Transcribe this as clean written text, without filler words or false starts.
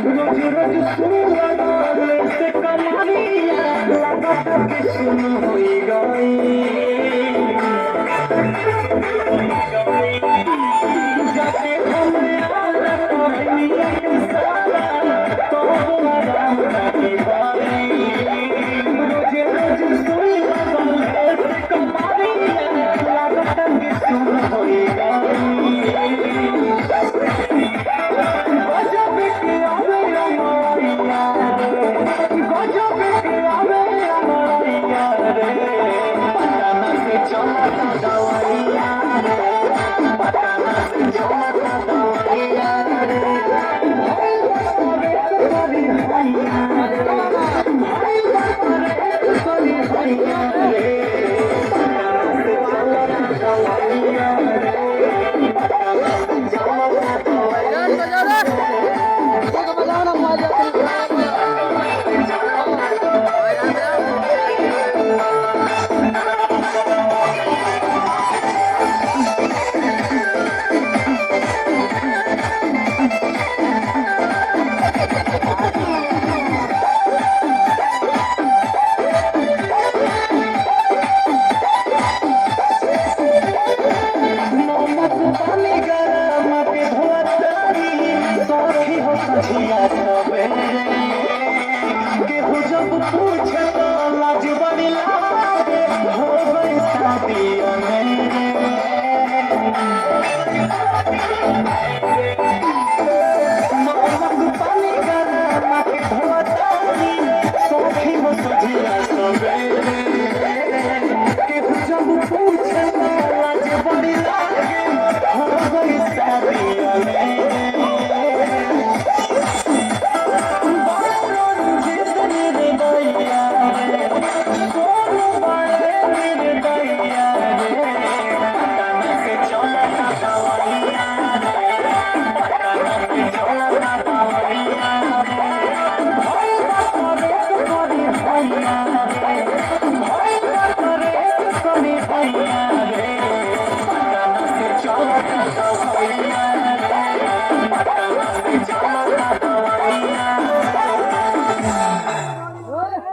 रोज रोज सुन से कमारिया लगा के सुन होई गई जाके हमें आना कहिया सारा तो आराम नहीं पाई रोज रोज सुन से कमारिया लगा के सुन होई गई जब पूछे तो लाज बड़ी लागे हो गई शादी पानी गरम धोतारी सोखी हो सजिया सवेरे जब पूछे तो लाज बड़ी लागे हो गई शादी Oh,